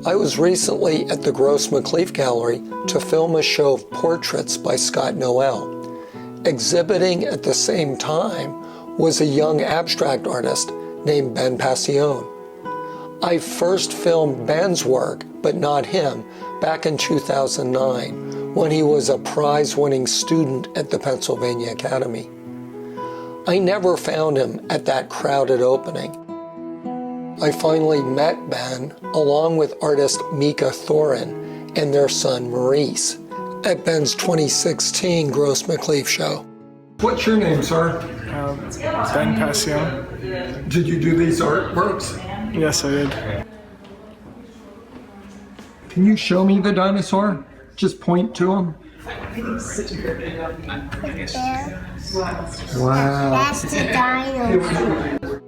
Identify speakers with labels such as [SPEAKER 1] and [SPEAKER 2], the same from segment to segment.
[SPEAKER 1] I was recently at the Gross McLeaf Gallery to film a show of portraits by Scott Noel. Exhibiting at the same time was a young abstract artist named Ben Passione. I first filmed Ben's work, but not him, back in 2009 when he was a prize-winning student at the Pennsylvania Academy. I never found him at that crowded opening. I finally met Ben, along with artist Mickayel Thurin and their son Maurice, at Ben's 2016 Gross McLeaf show. What's your name, sir?
[SPEAKER 2] Ben Passione.
[SPEAKER 1] Did you do these artworks?
[SPEAKER 2] Yes, I did.
[SPEAKER 1] Can you show me the dinosaur? Just point to him. Wow.
[SPEAKER 3] That's the dinosaur.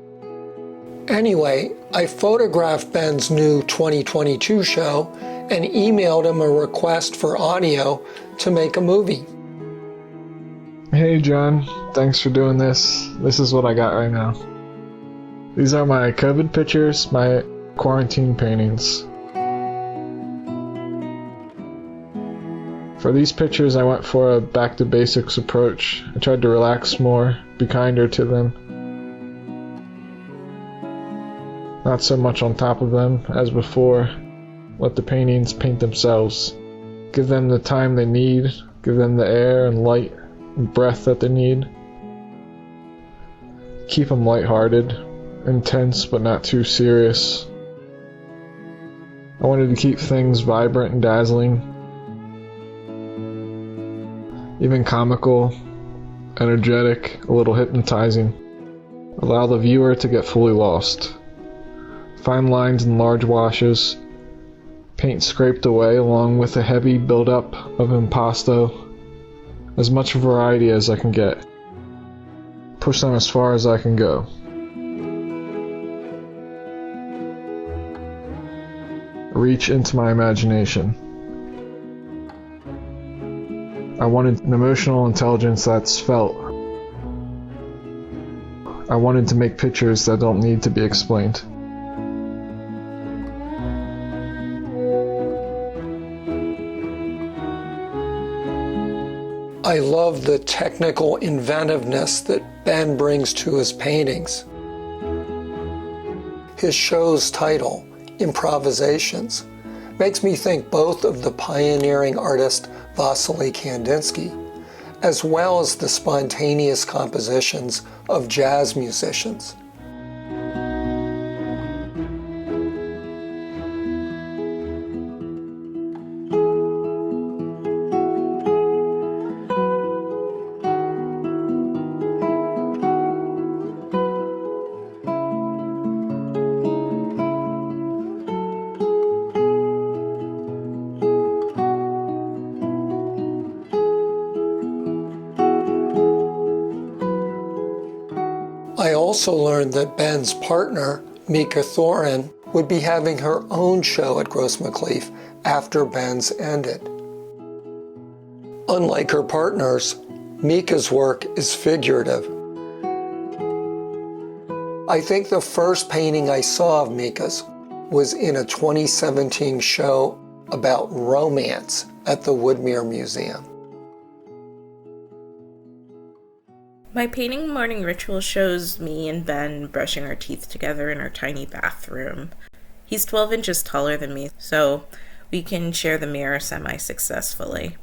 [SPEAKER 1] Anyway, I photographed Ben's new 2022 show and emailed him a request for audio to make a movie.
[SPEAKER 2] Hey John, thanks for doing this. This is what I got right now. These are my COVID pictures, my quarantine paintings. For these pictures, I went for a back to basics approach. I tried to relax more, be kinder to them. Not so much on top of them as before. Let the paintings paint themselves. Give them the time they need, give them the air and light and breath that they need. Keep them lighthearted, intense but not too serious. I wanted to keep things vibrant and dazzling, even comical, energetic, a little hypnotizing. Allow the viewer to get fully lost. Fine lines and large washes, paint scraped away along with a heavy buildup of impasto. As much variety as I can get. Push them as far as I can go. Reach into my imagination. I wanted an emotional intelligence that's felt. I wanted to make pictures that don't need to be explained.
[SPEAKER 1] I love the technical inventiveness that Ben brings to his paintings. His show's title, Improvisations, makes me think both of the pioneering artist Vasily Kandinsky, as well as the spontaneous compositions of jazz musicians. I also learned that Ben's partner, Mickayel Thurin, would be having her own show at Gross McLeaf after Ben's ended. Unlike her partners, Mika's work is figurative. I think the first painting I saw of Mika's was in a 2017 show about romance at the Woodmere Museum.
[SPEAKER 4] My painting morning ritual shows me and Ben brushing our teeth together in our tiny bathroom. He's 12 inches taller than me, so we can share the mirror semi-successfully.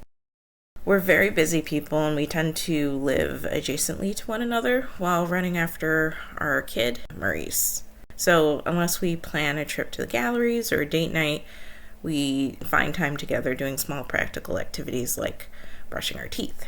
[SPEAKER 4] We're very busy people and we tend to live adjacently to one another while running after our kid, Maurice. So unless we plan a trip to the galleries or a date night, we find time together doing small practical activities like brushing our teeth.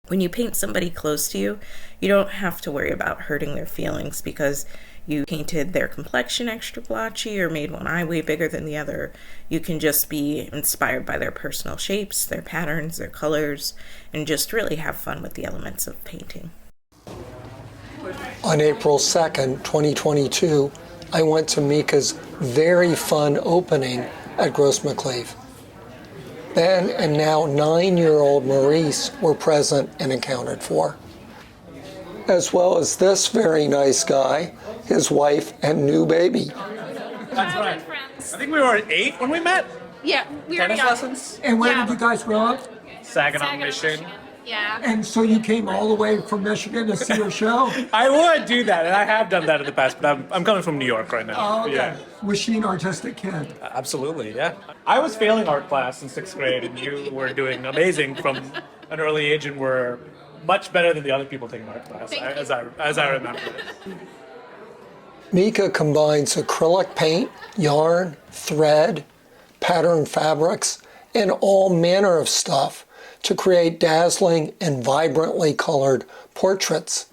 [SPEAKER 4] When you paint somebody close to you, you don't have to worry about hurting their feelings because you painted their complexion extra blotchy or made one eye way bigger than the other. You can just be inspired by their personal shapes, their patterns, their colors, and just really have fun with the elements of painting.
[SPEAKER 1] On April 2nd, 2022, I went to Mika's very fun opening at Gross McLeaf. Ben and now 9-year-old Maurice were present and accounted for, as well as this very nice guy, his wife, and new baby.
[SPEAKER 5] That's right. I think we were 8 when we met.
[SPEAKER 6] Yeah, we were
[SPEAKER 5] Tennis
[SPEAKER 6] young.
[SPEAKER 5] lessons.
[SPEAKER 1] And where
[SPEAKER 6] Yeah.
[SPEAKER 1] did you guys grow up?
[SPEAKER 5] Saginaw, Michigan.
[SPEAKER 6] Yeah.
[SPEAKER 1] And so you came all the way from Michigan to see a show?
[SPEAKER 5] I would do that, and I have done that in the past, but I'm coming from New York right now.
[SPEAKER 1] Oh, okay.
[SPEAKER 5] Yeah,
[SPEAKER 1] Was she an artistic kid?
[SPEAKER 5] absolutely, yeah. I was failing art class in 6th grade, and you were doing amazing from an early age and were much better than the other people taking art class, as I remember it.
[SPEAKER 1] Mika combines acrylic paint, yarn, thread, patterned fabrics, and all manner of stuff to create dazzling and vibrantly colored portraits.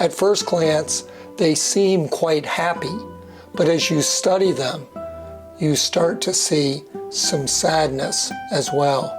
[SPEAKER 1] At first glance, they seem quite happy, but as you study them, you start to see some sadness as well.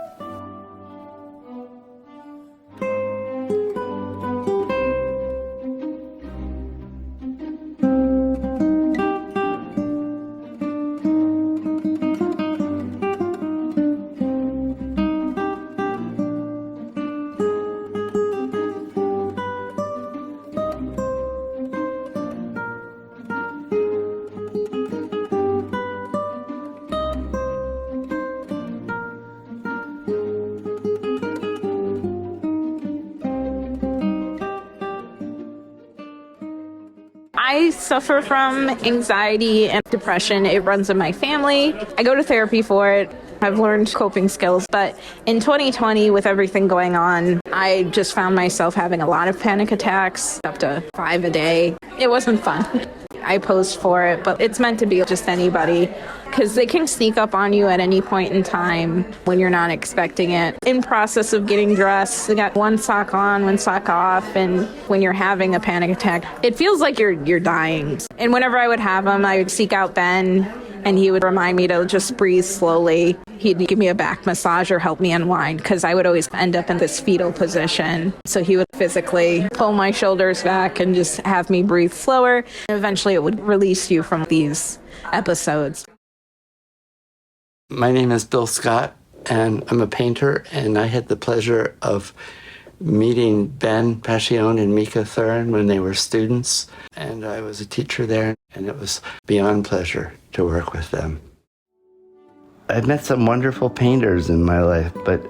[SPEAKER 6] I suffer from anxiety and depression. It runs in my family. I go to therapy for it. I've learned coping skills, but in 2020, with everything going on, I just found myself having a lot of panic attacks, up to 5 a day. It wasn't fun. I posed for it, but it's meant to be just anybody, because they can sneak up on you at any point in time when you're not expecting it. In process of getting dressed, I got one sock on, one sock off, and when you're having a panic attack, it feels like you're dying. And whenever I would have them, I would seek out Ben, and he would remind me to just breathe slowly. He'd give me a back massage or help me unwind, because I would always end up in this fetal position. So he would physically pull my shoulders back and just have me breathe slower. And eventually it would release you from these episodes.
[SPEAKER 7] My name is Bill Scott, and I'm a painter, and I had the pleasure of meeting Ben Passione and Mickayel Thurin when they were students, and I was a teacher there, and it was beyond pleasure to work with them. I've met some wonderful painters in my life, but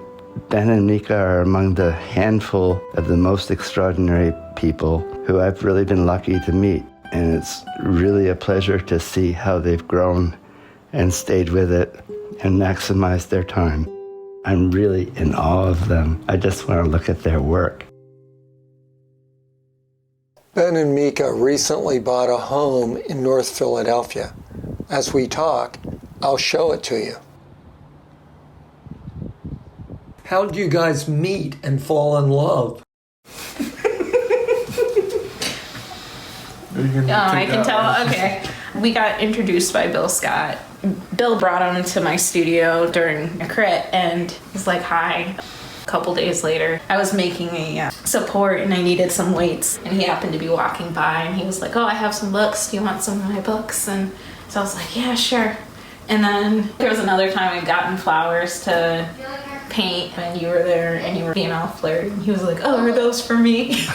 [SPEAKER 7] Ben and Mika are among the handful of the most extraordinary people who I've really been lucky to meet, and it's really a pleasure to see how they've grown and stayed with it and maximized their time. I'm really in awe of them. I just want to look at their work.
[SPEAKER 1] Ben and Mika recently bought a home in North Philadelphia. As we talk, I'll show it to you. How did you guys meet and fall in love?
[SPEAKER 6] I can tell. Okay. We got introduced by Bill Scott. Bill brought him to my studio during a crit and he's like, hi. A couple days later, I was making a support and I needed some weights, and he happened to be walking by and he was like, oh, I have some books. Do you want some of my books? And so I was like, yeah, sure. And then there was another time I'd gotten flowers to paint and you were there and you were being all flirty. And he was like, oh, are those for me?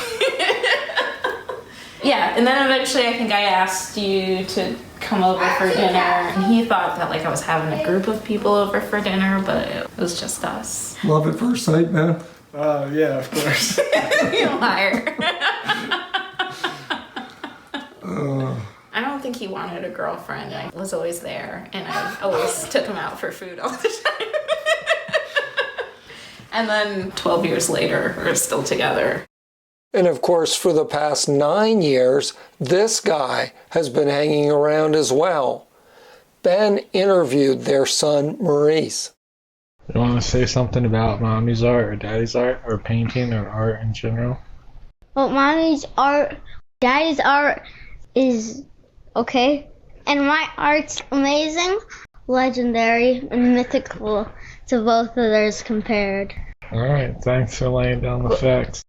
[SPEAKER 6] Yeah, and then eventually I think I asked you to come over for dinner, and he thought that like I was having a group of people over for dinner, but it was just us.
[SPEAKER 1] Love at first sight, man.
[SPEAKER 5] Yeah, of course.
[SPEAKER 6] You liar. I don't think he wanted a girlfriend. I was always there, and I always took him out for food all the time. And then 12 years later, we're still together.
[SPEAKER 1] And of course, for the past 9 years, this guy has been hanging around as well. Ben interviewed their son, Maurice.
[SPEAKER 2] You want to say something about mommy's art or daddy's art or painting or art in general?
[SPEAKER 3] Well, mommy's art, daddy's art is okay. And my art's amazing, legendary, and mythical to both of theirs compared.
[SPEAKER 2] All right, thanks for laying down the facts.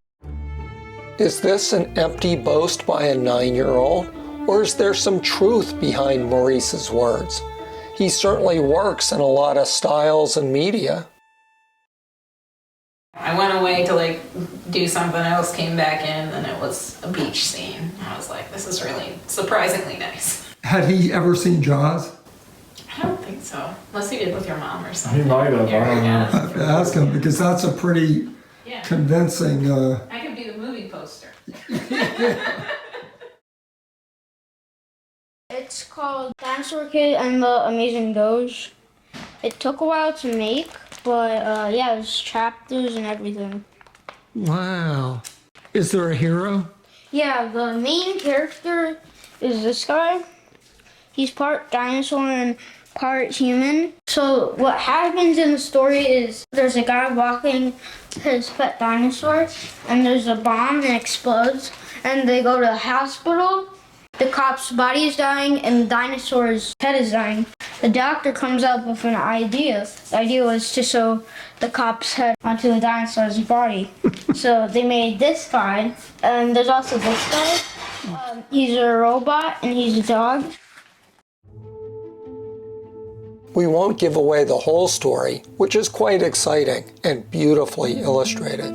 [SPEAKER 1] Is this an empty boast by a 9-year-old, or is there some truth behind Maurice's words? He certainly works in a lot of styles and media.
[SPEAKER 6] I went away to do something else, came back in, and it was a beach scene. I was like, this is really surprisingly nice.
[SPEAKER 1] Had he ever seen Jaws?
[SPEAKER 6] I don't think so. Unless he did with your mom or something.
[SPEAKER 2] He might have, I don't know.
[SPEAKER 1] I have to ask him, because that's a pretty convincing...
[SPEAKER 6] I could be the movie poster.
[SPEAKER 3] It's called Dinosaur Kid and the Amazing Doge. It took a while to make, but there's chapters and everything.
[SPEAKER 1] Wow. Is there a hero?
[SPEAKER 3] Yeah, the main character is this guy. He's part dinosaur and part human. So what happens in the story is there's a guy walking his pet dinosaur, and there's a bomb that explodes, and they go to the hospital. The cop's body is dying, and the dinosaur's head is dying. The doctor comes up with an idea. The idea was to sew the cop's head onto the dinosaur's body. So they made this guy, and there's also this guy. He's a robot, and he's a dog.
[SPEAKER 1] We won't give away the whole story, which is quite exciting and beautifully illustrated.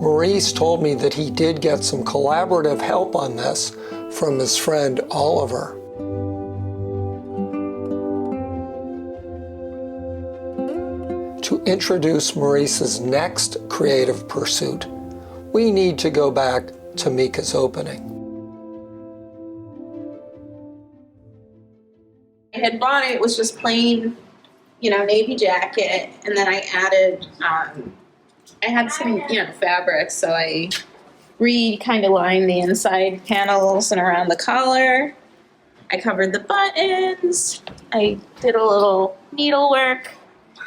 [SPEAKER 1] Maurice told me that he did get some collaborative help on this from his friend Oliver. To introduce Maurice's next creative pursuit, we need to go back to Mika's opening.
[SPEAKER 8] I had bought it was just plain, navy jacket, and then I added, I had some, fabrics, so I kind of lined the inside panels and around the collar. I covered the buttons. I did a little needlework,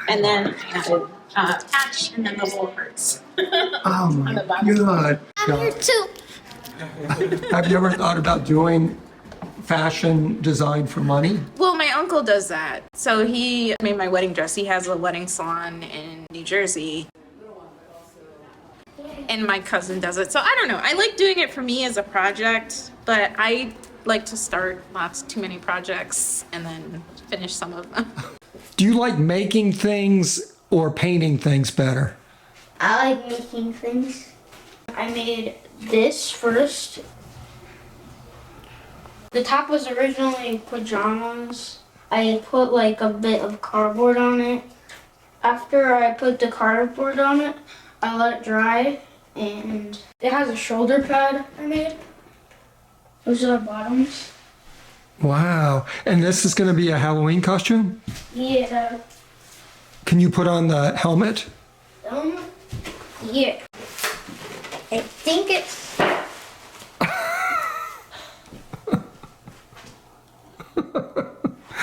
[SPEAKER 8] and then I added patch and then the little hearts.
[SPEAKER 1] Oh my God.
[SPEAKER 3] I'm here too.
[SPEAKER 1] Have you ever thought about doing fashion design for money?
[SPEAKER 6] Well, my uncle does that. So he made my wedding dress. He has a wedding salon in New Jersey. And my cousin does it. So I don't know. I like doing it for me as a project, but I like to start too many projects and then finish some of them.
[SPEAKER 1] Do you like making things or painting things better?
[SPEAKER 3] I like making things. I made this first. The top was originally pajamas. I put a bit of cardboard on it. After I put the cardboard on it, I let it dry, and it has a shoulder pad I made. Those are the bottoms.
[SPEAKER 1] Wow. And this is going to be a Halloween costume?
[SPEAKER 3] Yeah.
[SPEAKER 1] Can you put on the helmet?
[SPEAKER 3] Yeah. I think it's...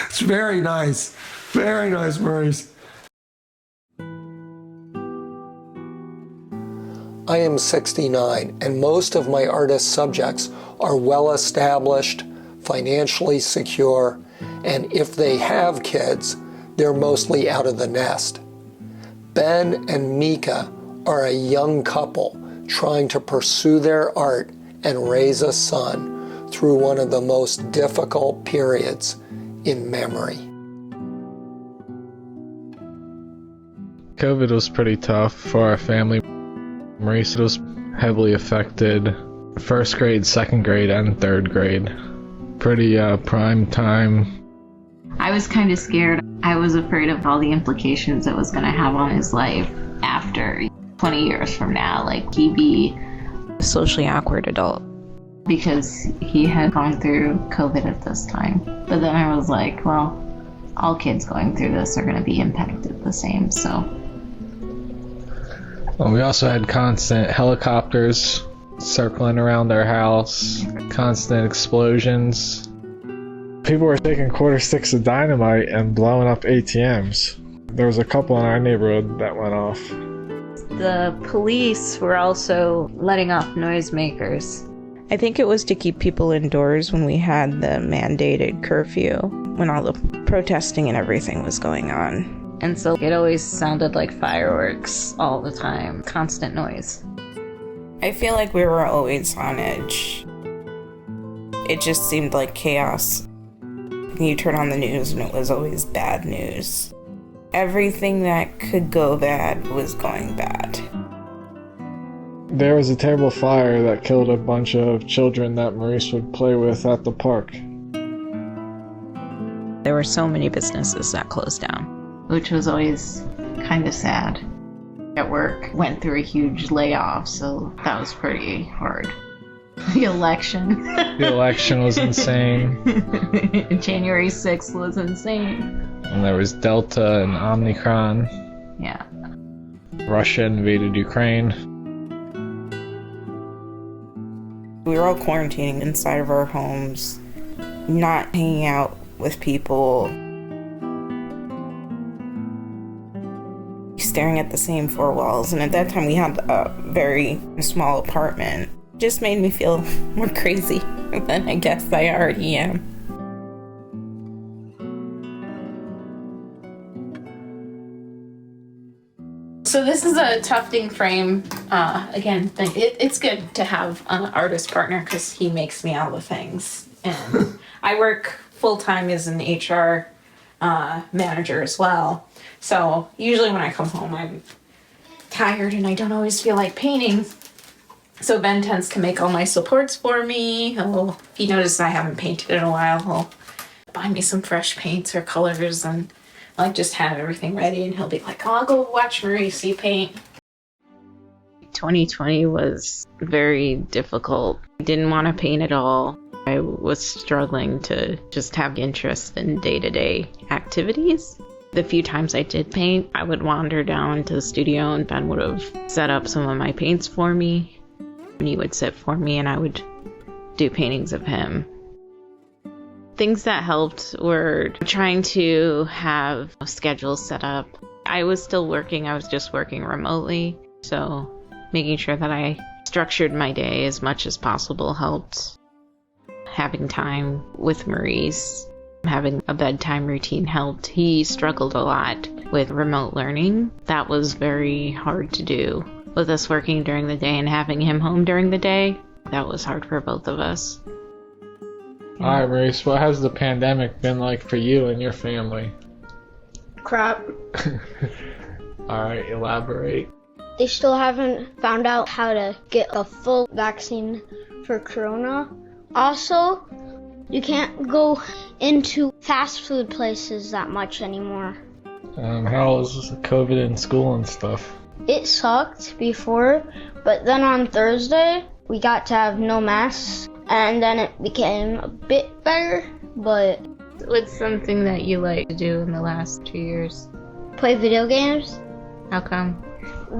[SPEAKER 1] It's very nice. Very nice, Maurice. I am 69, and most of my artist subjects are well established, financially secure, and if they have kids, they're mostly out of the nest. Ben and Mika are a young couple trying to pursue their art and raise a son through one of the most difficult periods in memory.
[SPEAKER 2] COVID was pretty tough for our family. Maurice was heavily affected. First grade, second grade, and third grade. Pretty prime time.
[SPEAKER 9] I was kind of scared. I was afraid of all the implications it was going to have on his life after 20 years from now. He'd be a socially awkward adult. Because he had gone through COVID at this time. But then I was like, well, all kids going through this are going to be impacted the same, so.
[SPEAKER 2] Well, we also had constant helicopters circling around our house, constant explosions. People were taking quarter sticks of dynamite and blowing up ATMs. There was a couple in our neighborhood that went off.
[SPEAKER 9] The police were also letting off noisemakers.
[SPEAKER 10] I think it was to keep people indoors when we had the mandated curfew, when all the protesting and everything was going on.
[SPEAKER 9] And so it always sounded like fireworks all the time, constant noise.
[SPEAKER 4] I feel like we were always on edge. It just seemed like chaos. You turn on the news and it was always bad news. Everything that could go bad was going bad.
[SPEAKER 2] There was a terrible fire that killed a bunch of children that Maurice would play with at the park.
[SPEAKER 10] There were so many businesses that closed down.
[SPEAKER 9] Which was always kind of sad. At work, went through a huge layoff, so that was pretty hard. The election.
[SPEAKER 2] The election was insane.
[SPEAKER 9] January 6th was insane.
[SPEAKER 2] And there was Delta and Omicron.
[SPEAKER 9] Yeah.
[SPEAKER 2] Russia invaded Ukraine.
[SPEAKER 4] We were all quarantining inside of our homes, not hanging out with people, staring at the same four walls. And at that time we had a very small apartment. It just made me feel more crazy than I guess I already am.
[SPEAKER 8] So this is a tufting frame. Again, it's good to have an artist partner because he makes me all the things. And I work full-time as an HR manager as well. So usually when I come home, I'm tired and I don't always feel like painting. So Ben tends to make all my supports for me. If he notices I haven't painted in a while, he'll buy me some fresh paints or colors, and I just have everything ready, and he'll be like, oh, I'll go watch Maurice paint.
[SPEAKER 10] 2020 was very difficult. I didn't want to paint at all. I was struggling to just have interest in day-to-day activities. The few times I did paint, I would wander down to the studio and Ben would have set up some of my paints for me. And he would sit for me and I would do paintings of him. Things that helped were trying to have schedules set up. I was still working, I was just working remotely. So making sure that I structured my day as much as possible helped. Having time with Maurice, having a bedtime routine helped. He struggled a lot with remote learning. That was very hard to do. With us working during the day and having him home during the day, that was hard for both of us.
[SPEAKER 2] Yeah. Alright, Maurice, what has the pandemic been like for you and your family?
[SPEAKER 3] Crap.
[SPEAKER 2] Alright, elaborate.
[SPEAKER 3] They still haven't found out how to get a full vaccine for corona. Also, you can't go into fast food places that much anymore.
[SPEAKER 2] How was COVID in school and stuff?
[SPEAKER 3] It sucked before, but then on Thursday, we got to have no masks, and then it became a bit better, but...
[SPEAKER 9] What's something that you like to do in the last 2 years?
[SPEAKER 3] Play video games.
[SPEAKER 9] How come?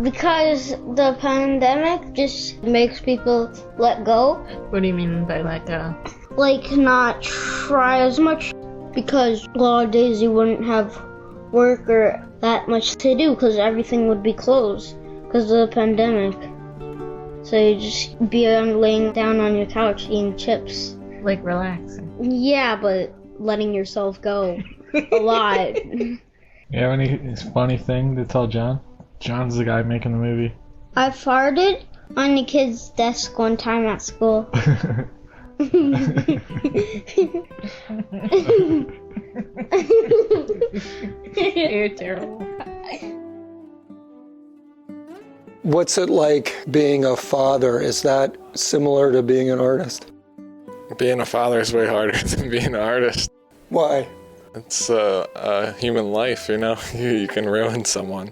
[SPEAKER 3] Because the pandemic just makes people let go.
[SPEAKER 9] What do you mean by let go?
[SPEAKER 3] Like, not try as much, because a lot of days you wouldn't have work or that much to do because everything would be closed because of the pandemic. So you just be laying down on your couch eating chips.
[SPEAKER 9] Like relaxing.
[SPEAKER 3] Yeah, but letting yourself go a lot.
[SPEAKER 2] You have any funny thing to tell John? John's the guy making the movie.
[SPEAKER 3] I farted on the kid's desk one time at school.
[SPEAKER 9] You're terrible.
[SPEAKER 1] What's it like being a father? Is that similar to being an artist?
[SPEAKER 11] Being a father is way harder than being an artist.
[SPEAKER 1] Why?
[SPEAKER 11] It's a human life, you know? You can ruin someone.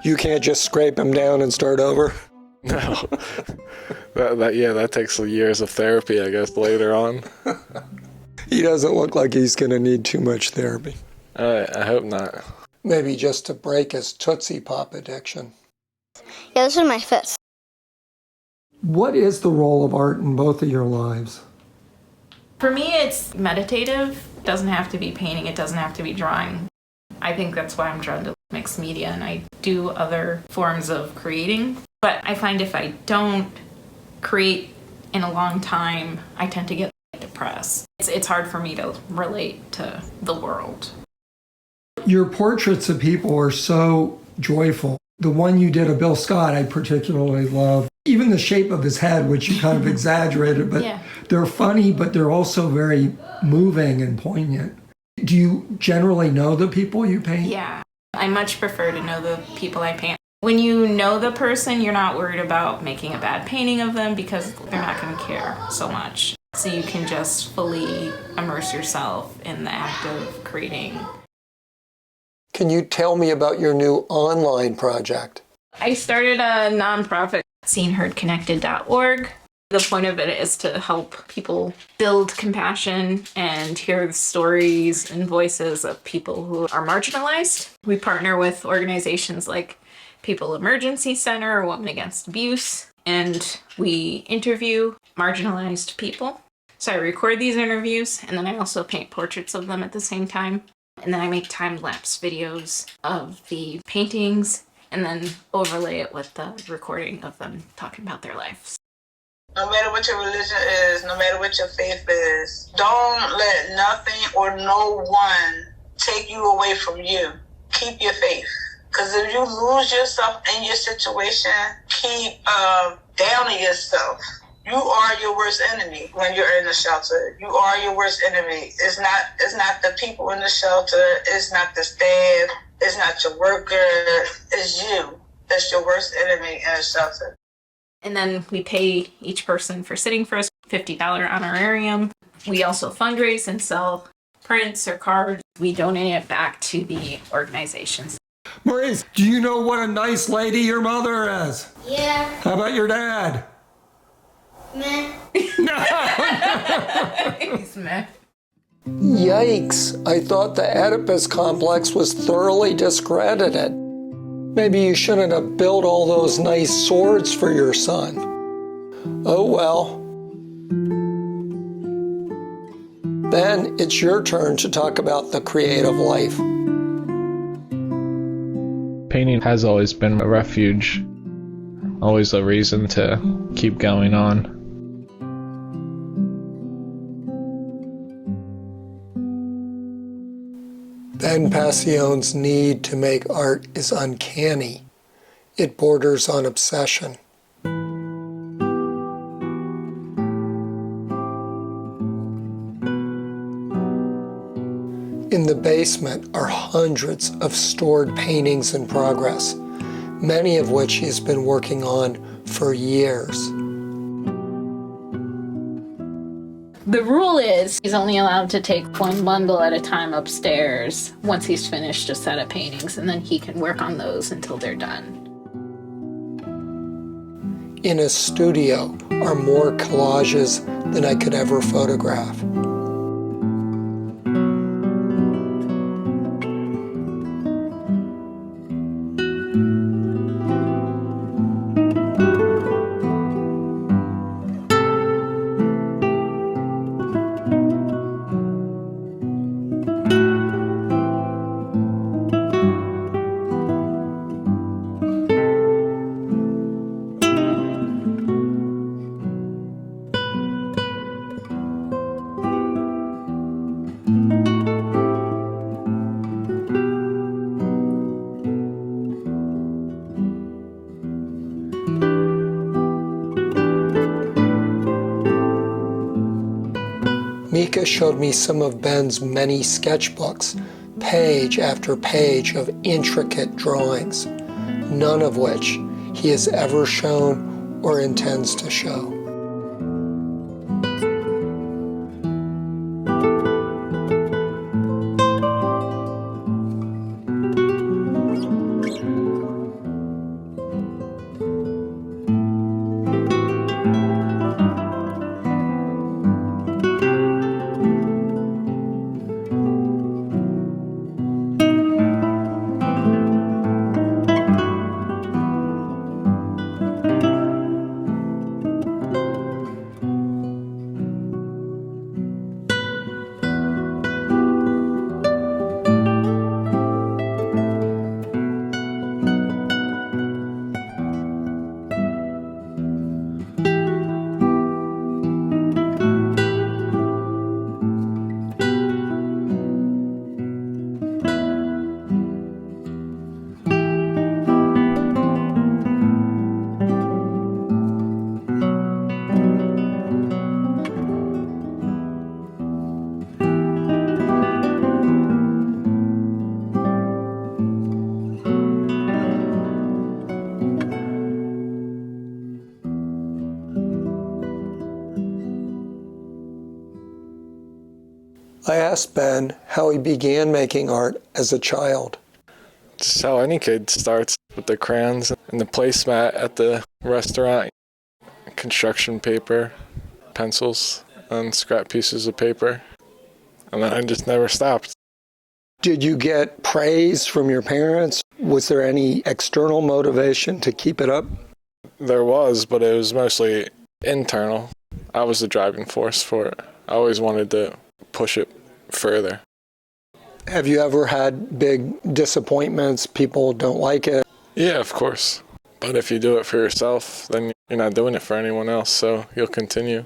[SPEAKER 1] You can't just scrape him down and start over?
[SPEAKER 11] No. that takes years of therapy, I guess, later on.
[SPEAKER 1] He doesn't look like he's going to need too much therapy.
[SPEAKER 11] I hope not.
[SPEAKER 1] Maybe just to break his Tootsie Pop addiction.
[SPEAKER 3] Yeah, this is my fist.
[SPEAKER 1] What is the role of art in both of your lives?
[SPEAKER 4] For me, it's meditative. It doesn't have to be painting. It doesn't have to be drawing. I think that's why I'm drawn to mixed media, and I do other forms of creating. But I find if I don't create in a long time, I tend to get depressed. It's hard for me to relate to the world.
[SPEAKER 1] Your portraits of people are so joyful. The one you did of Bill Scott, I particularly love. Even the shape of his head, which you kind of exaggerated, but they're funny, but they're also very moving and poignant. Do you generally know the people you paint?
[SPEAKER 6] Yeah, I much prefer to know the people I paint. When you know the person, you're not worried about making a bad painting of them because they're not going to care so much. So you can just fully immerse yourself in the act of creating.
[SPEAKER 1] Can you tell me about your new online project?
[SPEAKER 6] I started a nonprofit, seenheardconnected.org. The point of it is to help people build compassion and hear the stories and voices of people who are marginalized. We partner with organizations like People Emergency Center, Women Against Abuse, and we interview marginalized people. So I record these interviews, and then I also paint portraits of them at the same time. And then I make time-lapse videos of the paintings and then overlay it with the recording of them talking about their lives.
[SPEAKER 12] No matter what your religion is, no matter what your faith is, don't let nothing or no one take you away from you. Keep your faith. Because if you lose yourself in your situation, keep downing yourself. You are your worst enemy when you're in the shelter. You are your worst enemy. It's not the people in the shelter. It's not the staff. It's not your worker. It's you. That's your worst enemy in a shelter.
[SPEAKER 6] And then we pay each person for sitting for us $50 honorarium. We also fundraise and sell prints or cards. We donate it back to the organizations.
[SPEAKER 1] Maurice, do you know what a nice lady your mother is?
[SPEAKER 3] Yeah.
[SPEAKER 1] How about your dad?
[SPEAKER 3] Meh.
[SPEAKER 6] He's meh.
[SPEAKER 1] Yikes, I thought the Oedipus complex was thoroughly discredited. Maybe you shouldn't have built all those nice swords for your son. Oh well. Ben, it's your turn to talk about the creative life.
[SPEAKER 2] Painting has always been a refuge, always a reason to keep going on.
[SPEAKER 1] Ben Passione's need to make art is uncanny. It borders on obsession. In the basement are hundreds of stored paintings in progress, many of which he has been working on for years.
[SPEAKER 6] The rule is he's only allowed to take one bundle at a time upstairs once he's finished a set of paintings, and then he can work on those until they're done.
[SPEAKER 1] In his studio are more collages than I could ever photograph. Mika showed me some of Ben's many sketchbooks, page after page of intricate drawings, none of which he has ever shown or intends to show. I asked Ben how he began making art as a child.
[SPEAKER 11] Just how any kid starts, with the crayons and the placemat at the restaurant, construction paper, pencils, and scrap pieces of paper. And then I just never stopped.
[SPEAKER 1] Did you get praise from your parents? Was there any external motivation to keep it up?
[SPEAKER 11] There was, but it was mostly internal. I was the driving force for it. I always wanted to push it further.
[SPEAKER 1] Have you ever had big disappointments? People don't like it?
[SPEAKER 11] Yeah, of course. But if you do it for yourself, then you're not doing it for anyone else, so you'll continue.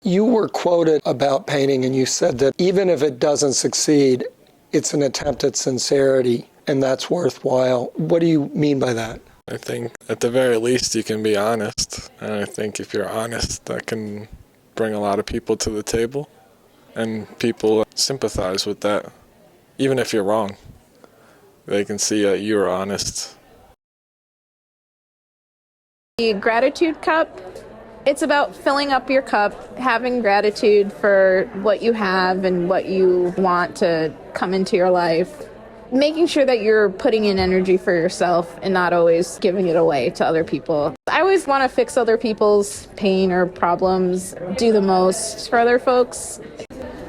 [SPEAKER 1] You were quoted about painting and you said that even if it doesn't succeed, it's an attempt at sincerity and that's worthwhile. What do you mean by that?
[SPEAKER 11] I think at the very least you can be honest. And I think if you're honest, that can bring a lot of people to the table. And people sympathize with that. Even if you're wrong, they can see that you're honest.
[SPEAKER 6] The gratitude cup, it's about filling up your cup, having gratitude for what you have and what you want to come into your life. Making sure that you're putting in energy for yourself and not always giving it away to other people. I always want to fix other people's pain or problems, do the most for other folks.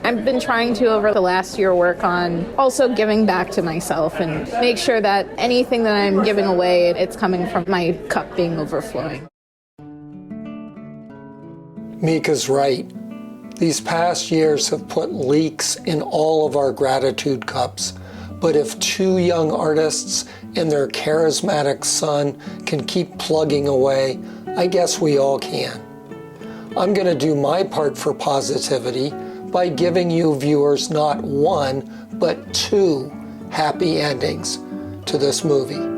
[SPEAKER 6] I've been trying to, over the last year, work on also giving back to myself and make sure that anything that I'm giving away, it's coming from my cup being overflowing.
[SPEAKER 1] Mika's right. These past years have put leaks in all of our gratitude cups. But if two young artists and their charismatic son can keep plugging away, I guess we all can. I'm going to do my part for positivity by giving you viewers not one, but two happy endings to this movie.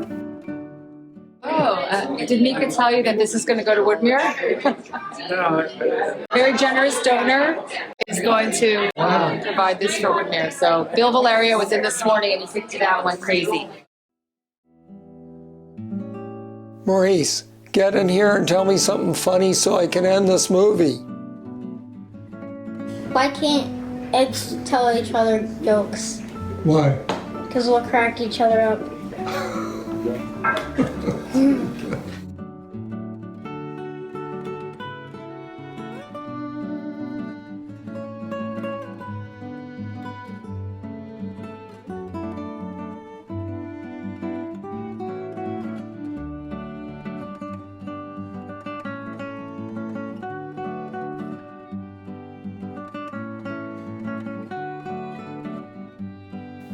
[SPEAKER 13] Did Mika tell you that this is going to go to Woodmere? Very generous donor is going to provide this for Woodmere. So Bill Valerio was in this morning and he picked it out and went crazy.
[SPEAKER 1] Maurice, get in here and tell me something funny so I can end this movie.
[SPEAKER 3] Why can't eggs tell each other jokes?
[SPEAKER 1] Why?
[SPEAKER 3] Because we'll crack each other up.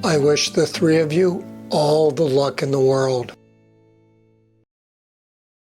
[SPEAKER 1] I wish the three of you all the luck in the world.